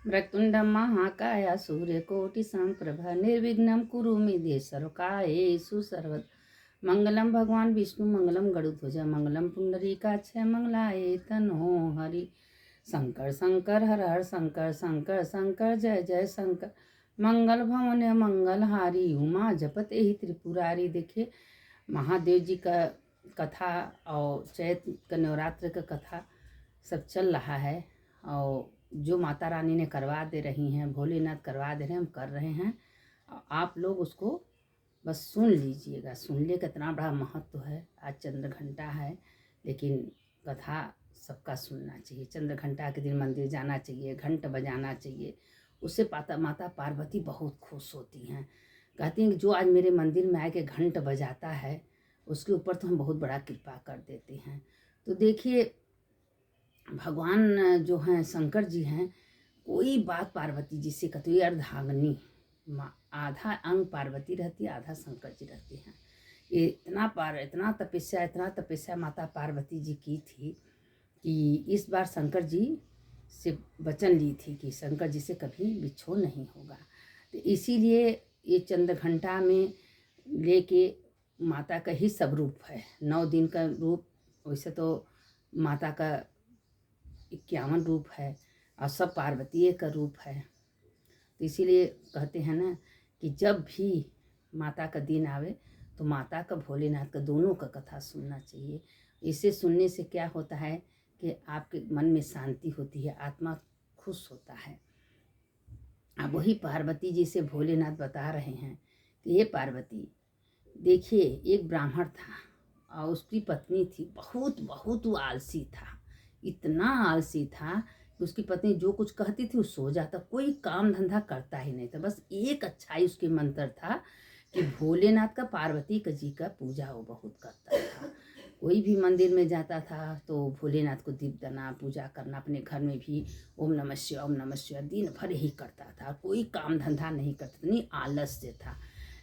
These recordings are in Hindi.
वक्रतुण्डं महाकाय सूर्यकोटिसमप्रभा निर्विघ्नं कुरु मे देव सर्वकार्येषु सर्वदा मंगलम भगवान विष्णु मंगलम गरुध्वज मंगलम पुंडरीकाक्ष मंगलाय तनो हरि। शंकर शंकर हर हर शंकर शंकर शंकर जय जय शंकर। मंगल भवन मंगलहारी उमा जपते ही त्रिपुरारी। देखिए महादेव जी का कथा और चैत्र का नवरात्र का कथा सब चल रहा है और जो माता रानी ने करवा दे रही हैं, भोलेनाथ करवा दे रहे हैं, हम कर रहे हैं। आप लोग उसको बस सुन लीजिएगा। सुनने का इतना बड़ा महत्व है। आज चंद्र घंटा है लेकिन कथा सबका सुनना चाहिए। चंद्र घंटा के दिन मंदिर जाना चाहिए, घंट बजाना चाहिए। उससे माता पार्वती बहुत खुश होती हैं। कहती हैं कि जो आज मेरे मंदिर में आके घंट बजाता है उसके ऊपर तो हम बहुत बड़ा कृपा कर देते हैं। तो देखिए भगवान जो हैं शंकर जी हैं, कोई बात पार्वती जी से कहते अर्धांगिनी, आधा अंग पार्वती रहती है, आधा शंकर जी रहते हैं। ये इतना तपस्या माता पार्वती जी की थी कि इस बार शंकर जी से वचन ली थी कि शंकर जी से कभी बिछोह नहीं होगा। तो इसीलिए ये चंद्र घंटा में लेके माता का ही सब रूप है। 9 दिन का रूप, वैसे तो माता का 51 रूप है और सब पार्वतीय का रूप है। तो इसीलिए कहते हैं ना कि जब भी माता का दिन आवे तो माता का भोलेनाथ का दोनों का कथा सुनना चाहिए। इसे सुनने से क्या होता है कि आपके मन में शांति होती है, आत्मा खुश होता है। अब वही पार्वती जी से भोलेनाथ बता रहे हैं कि ये पार्वती देखिए, एक ब्राह्मण था और उसकी पत्नी थी, बहुत बहुत वो आलसी था। इतना आलसी था कि उसकी पत्नी जो कुछ कहती थी वो सो जाता, कोई काम धंधा करता ही नहीं था। बस एक अच्छाई उसके मंत्र था कि भोलेनाथ का, पार्वती का जी का पूजा वो बहुत करता था। कोई भी मंदिर में जाता था तो भोलेनाथ को दीप देना, पूजा करना, अपने घर में भी ओम नमः शिवाय दिन भर ही करता था। कोई काम धंधा नहीं करता था, नहीं आलस्य था।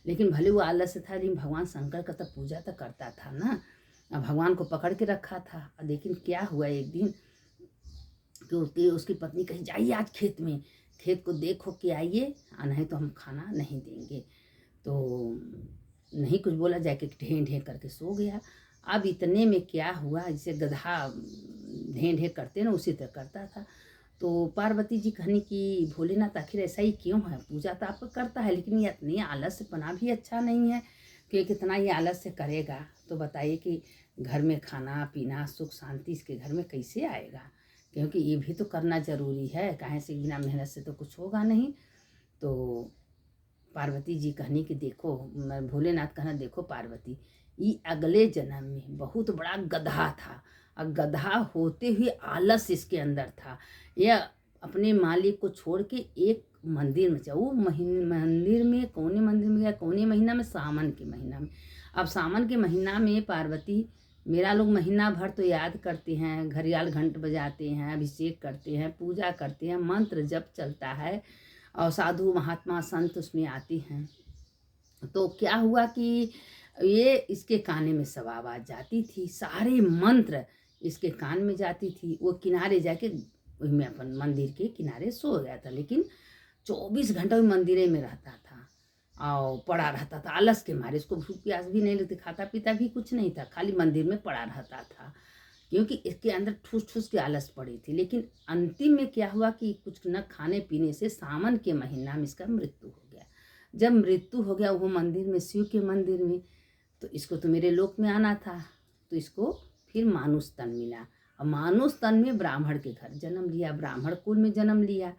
लेकिन भले वो आलस्य था लेकिन भगवान शंकर का तो पूजा तो करता था ना। भगवान को पकड़ के रखा था। लेकिन क्या हुआ एक दिन कि उसकी पत्नी कही जाइए आज खेत को देखो के आइए, नहीं तो हम खाना नहीं देंगे। तो नहीं कुछ बोला, जाके ढें ढें करके सो गया। अब इतने में क्या हुआ, जैसे गधा ढें ढें करते ना उसी तरह करता था। तो पार्वती जी कहनी कि भोलेनाथ आखिर ऐसा ही क्यों है, पूजा तो आपको करता है लेकिन ये इतनी आलस्यपना भी अच्छा नहीं है कि कितना ये आलस्य करेगा। तो बताइए कि घर में खाना पीना सुख शांति इसके घर में कैसे आएगा, क्योंकि ये भी तो करना जरूरी है। काहे से बिना मेहनत से तो कुछ होगा नहीं। तो पार्वती जी कहनी कि देखो, भोलेनाथ कहना देखो पार्वती, ये अगले जन्म में बहुत बड़ा गधा था और गधा होते हुए आलस इसके अंदर था। यह अपने मालिक को छोड़ के एक मंदिर में जाओ, मंदिर में कौने मंदिर में गया, कौने महीना में, सावन के महीना में। अब सावन के महीना में पार्वती, मेरा लोग महीना भर तो याद करते हैं, घड़ियाल घंट बजाते हैं, अभिषेक करते हैं, पूजा करते हैं, मंत्र जप चलता है और साधु महात्मा संत उसमें आती हैं। तो क्या हुआ कि ये इसके काने में सब आवाज़ जाती थी, सारे मंत्र इसके कान में जाती थी। वो किनारे जाके में अपन मंदिर के किनारे सो गया था, लेकिन 24 घंटा वो मंदिर में रहता था और पड़ा रहता था आलस के मारे। इसको भूख प्यास भी नहीं लगती, खाता पीता भी कुछ नहीं था, खाली मंदिर में पड़ा रहता था क्योंकि इसके अंदर ठूस ठूस के आलस पड़ी थी। लेकिन अंतिम में क्या हुआ कि कुछ न खाने पीने से सावन के महीना में इसका मृत्यु हो गया। जब मृत्यु हो गया वो मंदिर में, शिव के मंदिर में, तो इसको तो मेरे लोक में आना था। तो इसको फिर मानुष तन मिला और मानुष तन में ब्राह्मण के घर जन्म लिया, ब्राह्मण कुल में जन्म लिया।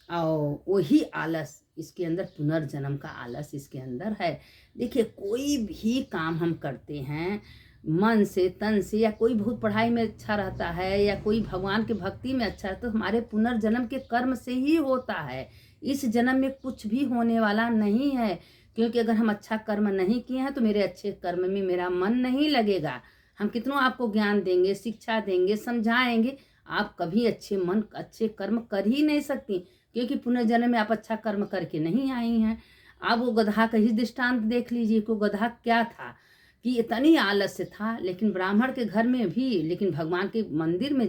और वही आलस इसके अंदर, पुनर्जन्म का आलस इसके अंदर है। देखिए कोई भी काम हम करते हैं मन से तन से, या कोई बहुत पढ़ाई में अच्छा रहता है या कोई भगवान की भक्ति में अच्छा है, तो हमारे पुनर्जन्म के कर्म से ही होता है। इस जन्म में कुछ भी होने वाला नहीं है, क्योंकि अगर हम अच्छा कर्म नहीं किए हैं तो मेरे अच्छे कर्म में मेरा मन नहीं लगेगा। हम कितनों आपको ज्ञान देंगे, शिक्षा देंगे, समझाएंगे, आप कभी अच्छे कर्म कर ही नहीं सकती, क्योंकि पुनर्जन्म में आप अच्छा कर्म करके नहीं आई हैं। आप वो गधा का ही दृष्टांत देख लीजिए कि गधा क्या था कि इतनी आलस्य था। लेकिन ब्राह्मण के घर में भी, लेकिन भगवान के मंदिर में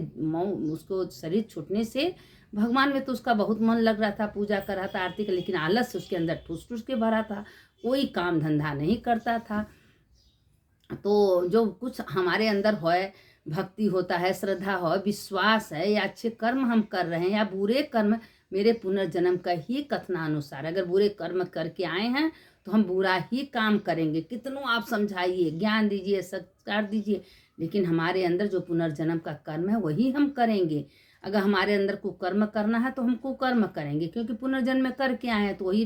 उसको शरीर छूटने से भगवान में तो उसका बहुत मन लग रहा था, पूजा कर रहा था, आरती कर, लेकिन आलस्य उसके अंदर ठूस ठूस के भरा था, कोई काम धंधा नहीं करता था। तो जो कुछ हमारे अंदर है, भक्ति होता है, श्रद्धा हो, विश्वास है, या अच्छे कर्म हम कर रहे हैं या बुरे कर्म, मेरे पुनर्जन्म का ही कथनानुसार अगर बुरे कर्म करके आए हैं तो हम बुरा ही काम करेंगे। कितनों आप समझाइए, ज्ञान दीजिए, संस्कार दीजिए, लेकिन हमारे अंदर जो पुनर्जन्म का कर्म है वही हम करेंगे। अगर हमारे अंदर कुकर्म करना है तो हम कुकर्म करेंगे, क्योंकि पुनर्जन्म में करके आए हैं तो वही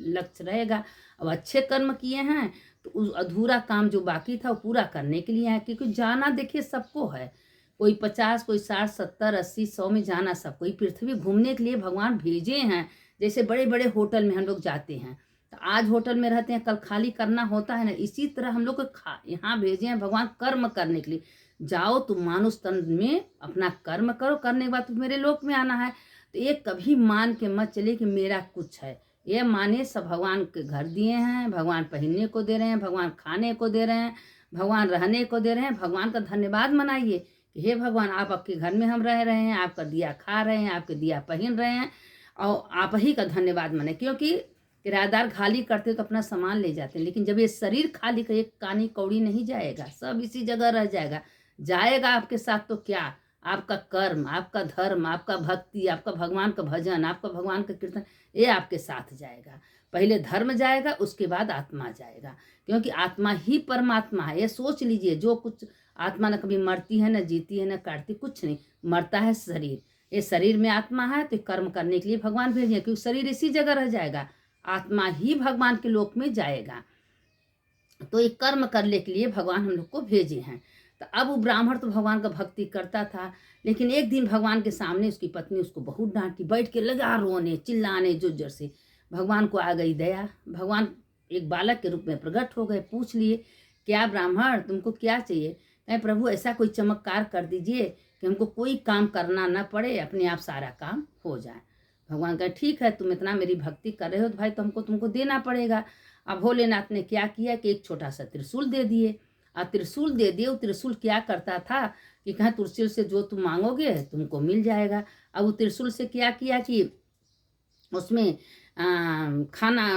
लक्ष्य रहेगा। अब अच्छे कर्म किए हैं तो उस अधूरा काम जो बाकी था वो पूरा करने के लिए है, क्योंकि जाना देखिए सबको है, कोई 50, कोई 60, 70, 80, 100 में जाना सबको। पृथ्वी घूमने के लिए भगवान भेजे हैं। जैसे बड़े बड़े होटल में हम लोग जाते हैं तो आज होटल में रहते हैं, कल खाली करना होता है ना, इसी तरह हम लोग को यहाँ भेजे हैं भगवान कर्म करने के लिए। जाओ तुम मानुष तन में अपना कर्म करो, करने के बाद तुम मेरे लोक में आना है। तो ये कभी मान के मत चले कि मेरा कुछ है, ये माने सब भगवान के घर दिए हैं, भगवान पहनने को दे रहे हैं, भगवान खाने को दे रहे हैं, भगवान रहने को दे रहे हैं। भगवान का धन्यवाद मनाइए कि हे भगवान, आप आपके घर में हम रह रहे हैं, आपका दिया खा रहे हैं, आपके दिया पहन रहे हैं, और आप ही का धन्यवाद मनाए। क्योंकि किराएदार खाली करते तो अपना सामान ले जाते हैं, लेकिन जब ये शरीर खाली का, एक कानी कौड़ी नहीं जाएगा, सब इसी जगह रह जाएगा। जाएगा आपके साथ तो क्या, आपका कर्म, आपका धर्म, आपका भक्ति, आपका भगवान का भजन, आपका भगवान का कीर्तन, ये आपके साथ जाएगा। पहले धर्म जाएगा, उसके बाद आत्मा जाएगा, क्योंकि आत्मा ही परमात्मा है। ये सोच लीजिए, जो कुछ आत्मा न कभी मरती है, न जीती है, न काटती, कुछ नहीं, मरता है शरीर। ये शरीर में आत्मा है तो कर्म करने के लिए भगवान भेजे, क्योंकि शरीर इसी जगह रह जाएगा, आत्मा ही भगवान के लोक में जाएगा। तो ये कर्म करने के लिए भगवान हम लोग को भेजे हैं। तो अब वो ब्राह्मण तो भगवान का भक्ति करता था, लेकिन एक दिन भगवान के सामने उसकी पत्नी उसको बहुत डांटी, बैठ के लगा रोने चिल्लाने जोर जोर से। भगवान को आ गई दया, भगवान एक बालक के रूप में प्रकट हो गए, पूछ लिए, क्या ब्राह्मण तुमको क्या चाहिए? कहे प्रभु ऐसा कोई चमत्कार कर दीजिए कि हमको कोई काम करना ना पड़े, अपने आप सारा काम हो जाए। भगवान कहे ठीक है, तुम इतना मेरी भक्ति कर रहे हो तो भाई तुमको देना पड़ेगा। अब भोलेनाथ ने क्या किया कि एक छोटा सा त्रिशूल दे दिए। और त्रिशूल दे दिए, वो त्रिशूल क्या करता था कि कहा त्रिशूल से जो तुम मांगोगे तुमको मिल जाएगा। अब वो त्रिशूल से क्या किया कि उसमें खाना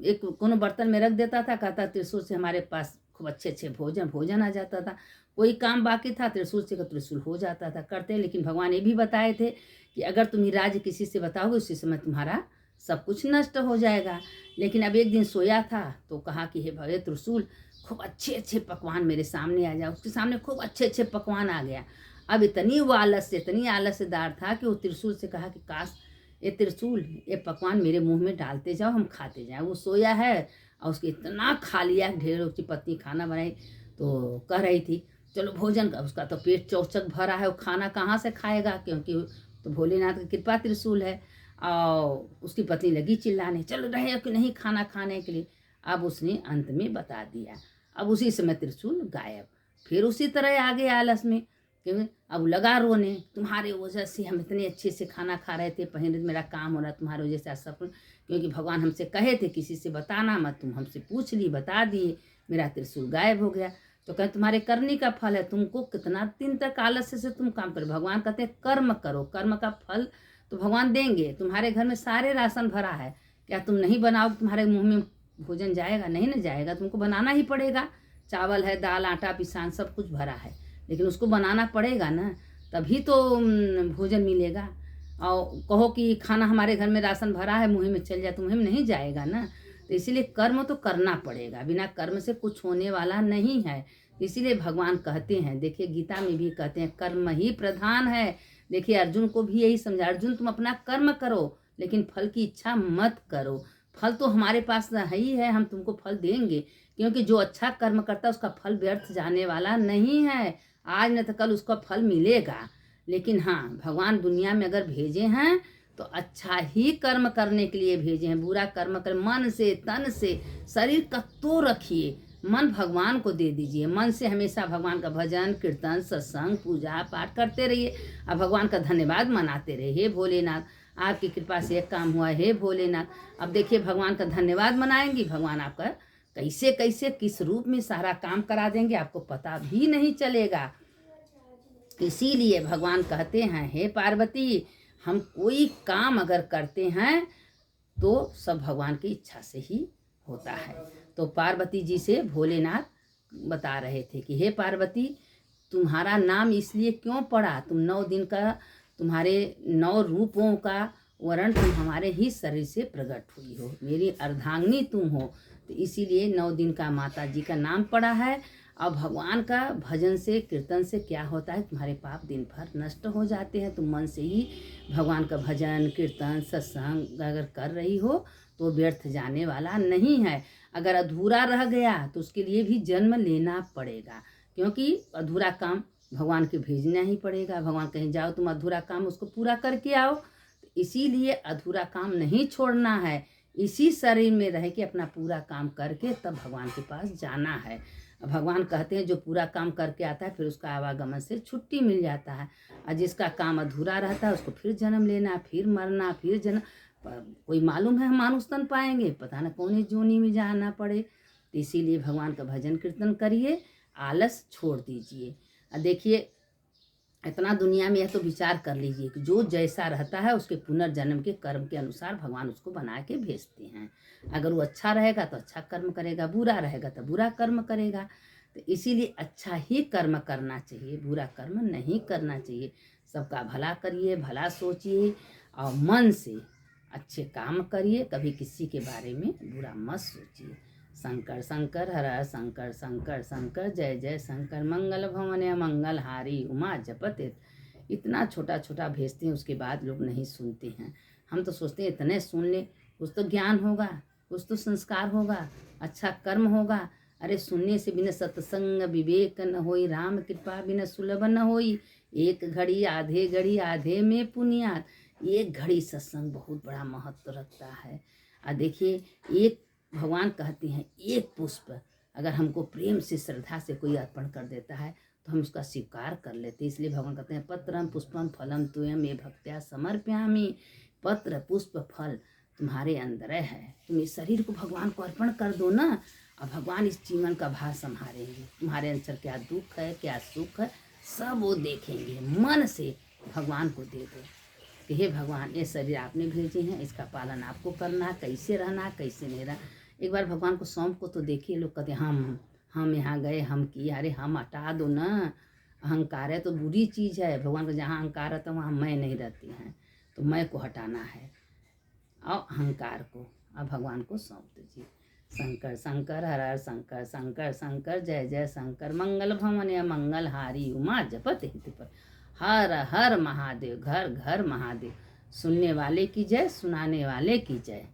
एक कोनो बर्तन में रख देता था, कहता त्रिशूल से हमारे पास खूब अच्छे अच्छे भोजन आ जाता था। कोई काम बाकी था त्रिशूल से त्रिशूल हो जाता था करते। लेकिन भगवान ये भी बताए थे कि अगर तुम ये राज्य किसी से बताओगे उसी समय तुम्हारा सब कुछ नष्ट हो जाएगा। लेकिन अब एक दिन सोया था तो कहा कि हे भगवान त्रिशूल, खूब अच्छे अच्छे पकवान मेरे सामने आ जाए। उसके सामने खूब अच्छे अच्छे पकवान आ गया। अब इतनी आलस्यदार था कि वो त्रिशूल से कहा कि काश ये त्रिशूल ये पकवान मेरे मुंह में डालते जाओ, हम खाते जाए। वो सोया है और उसके इतना खा लिया, ढेर उसकी पत्नी खाना बनाई तो कह रही थी चलो भोजन का, उसका तो पेट चौचक भरा है, वो खाना कहाँ से खाएगा, क्योंकि तो भोलेनाथ की कृपा त्रिशूल है। और उसकी पत्नी लगी चिल्लाने, चल रहे कि नहीं खाना खाने के लिए। अब उसने अंत में बता दिया, अब उसी समय त्रिशूल गायब। फिर उसी तरह आगे आलस में, क्योंकि अब लगा रोने, तुम्हारे वजह से हम इतने अच्छे से खाना खा रहे थे, पहले मेरा काम हो रहा, तुम्हारे वजह से सब, क्योंकि भगवान हमसे कहे थे किसी से बताना मत, तुम हमसे पूछ ली, बता दिए, मेरा त्रिशूल गायब हो गया। तो कहें तुम्हारे करने का फल है, तुमको कितना दिन तक आलस्य से तुम काम करो। भगवान कहते हैं कर्म करो, कर्म का फल तो भगवान देंगे। तुम्हारे घर में सारे राशन भरा है, क्या तुम नहीं बनाओ तुम्हारे मुंह में भोजन जाएगा? नहीं ना जाएगा, तुमको बनाना ही पड़ेगा। चावल है, दाल, आटा, पिसान सब कुछ भरा है, लेकिन उसको बनाना पड़ेगा ना, तभी तो भोजन मिलेगा। और कहो कि खाना हमारे घर में राशन भरा है, मुँह में चल जाए तो मुँह में नहीं जाएगा ना। तो इसीलिए कर्म तो करना पड़ेगा, बिना कर्म से कुछ होने वाला नहीं है। इसीलिए भगवान कहते हैं, देखिए गीता में भी कहते हैं कर्म ही प्रधान है। देखिए अर्जुन को भी यही समझा, अर्जुन तुम अपना कर्म करो लेकिन फल की इच्छा मत करो। फल तो हमारे पास है ही है, हम तुमको फल देंगे, क्योंकि जो अच्छा कर्म करता है उसका फल व्यर्थ जाने वाला नहीं है। आज न तो कल उसका फल मिलेगा। लेकिन हाँ, भगवान दुनिया में अगर भेजे हैं तो अच्छा ही कर्म करने के लिए भेजे हैं। बुरा कर्म कर, मन से तन से शरीर का तो रखिए, मन भगवान को दे दीजिए। मन से हमेशा भगवान का भजन कीर्तन सत्संग पूजा पाठ करते रहिए और भगवान का धन्यवाद मनाते रहिए। हे भोलेनाथ, आपकी कृपा से एक काम हुआ, हे भोलेनाथ। अब देखिए भगवान का धन्यवाद मनाएंगी, भगवान आपका कैसे कैसे किस रूप में सारा काम करा देंगे आपको पता भी नहीं चलेगा। इसीलिए भगवान कहते हैं, हे पार्वती, हम कोई काम अगर करते हैं तो सब भगवान की इच्छा से ही होता है। तो पार्वती जी से भोलेनाथ बता रहे थे कि हे पार्वती, तुम्हारा नाम इसलिए क्यों पड़ा, तुम 9 दिन का, तुम्हारे 9 रूपों का वर्ण तुम हमारे ही शरीर से प्रकट हुई हो, मेरी अर्धांगिनी तुम हो, तो इसीलिए 9 दिन का माता जी का नाम पड़ा है। अब भगवान का भजन से कीर्तन से क्या होता है, तुम्हारे पाप दिन भर नष्ट हो जाते हैं। तुम मन से ही भगवान का भजन कीर्तन सत्संग अगर कर रही हो तो व्यर्थ जाने वाला नहीं है। अगर अधूरा रह गया तो उसके लिए भी जन्म लेना पड़ेगा, क्योंकि अधूरा काम भगवान के भेजना ही पड़ेगा। भगवान कहीं जाओ तुम अधूरा काम उसको पूरा करके आओ, तो इसीलिए अधूरा काम नहीं छोड़ना है, इसी शरीर में रह के अपना पूरा काम करके तब भगवान के पास जाना है। भगवान कहते हैं जो पूरा काम करके आता है फिर उसका आवागमन से छुट्टी मिल जाता है, और जिसका काम अधूरा रहता है उसको फिर जन्म लेना, फिर मरना, फिर जन्म, कोई मालूम है हम मानुष तन पाएंगे, पता ना कौन जोनी में जाना पड़े। तो इसीलिए भगवान का भजन कीर्तन करिए, आलस छोड़ दीजिए। और देखिए इतना दुनिया में है तो विचार कर लीजिए कि जो जैसा रहता है उसके पुनर्जन्म के कर्म के अनुसार भगवान उसको बना के भेजते हैं। अगर वो अच्छा रहेगा तो अच्छा कर्म करेगा, बुरा रहेगा तो बुरा कर्म करेगा। तो इसीलिए अच्छा ही कर्म करना चाहिए, बुरा कर्म नहीं करना चाहिए। सबका भला करिए, भला सोचिए और मन से अच्छे काम करिए, कभी किसी के बारे में बुरा मत सोचिए। शंकर शंकर हर हर शंकर शंकर शंकर जय जय शंकर, मंगल भवन मंगल हारी उमा जपत। इतना छोटा छोटा भेजते हैं, उसके बाद लोग नहीं सुनते हैं। हम तो सोचते हैं इतने सुन ले, कुछ तो ज्ञान होगा, कुछ तो संस्कार होगा, अच्छा कर्म होगा। अरे सुनने से बिना सत्संग विवेक न होई, राम कृपा बिना सुलभ न होई। एक घड़ी आधे घड़ी आधे में पुनियात, एक घड़ी सत्संग बहुत बड़ा महत्व रखता है। और देखिए एक भगवान कहते हैं एक पुष्प अगर हमको प्रेम से श्रद्धा से कोई अर्पण कर देता है तो हम उसका स्वीकार कर लेते हैं। इसलिए भगवान कहते हैं पत्रम पुष्पम फलम तुयम ये भक्त्या समर्पयामि। पत्र पुष्प फल तुम्हारे अंदर है, तुम इस शरीर को भगवान को अर्पण कर दो ना, और भगवान इस जीवन का भार संभालेंगे। तुम्हारे अंदर क्या दुख है क्या सुख है सब वो देखेंगे। मन से भगवान को दे दो कि हे भगवान ये शरीर आपने भेजे हैं, इसका पालन आपको करना है, कैसे रहना कैसे नहीं रहना। एक बार भगवान को सौंप को तो देखिए, लोग कहते हम यहाँ गए, हम किए, अरे हम हटा दो ना। अहंकार है तो बुरी चीज़ है, भगवान को जहाँ अहंकार रहता है वहाँ मैं नहीं रहती हैं, तो मैं को हटाना है और अहंकार को अब भगवान को सौंप दीजिए। शंकर शंकर हर हर शंकर शंकर शंकर जय जय शंकर, मंगल भवन मंगल हारी उमा जपत हित पर। हर हर महादेव, घर घर महादेव। सुनने वाले की जय, सुनाने वाले की जय।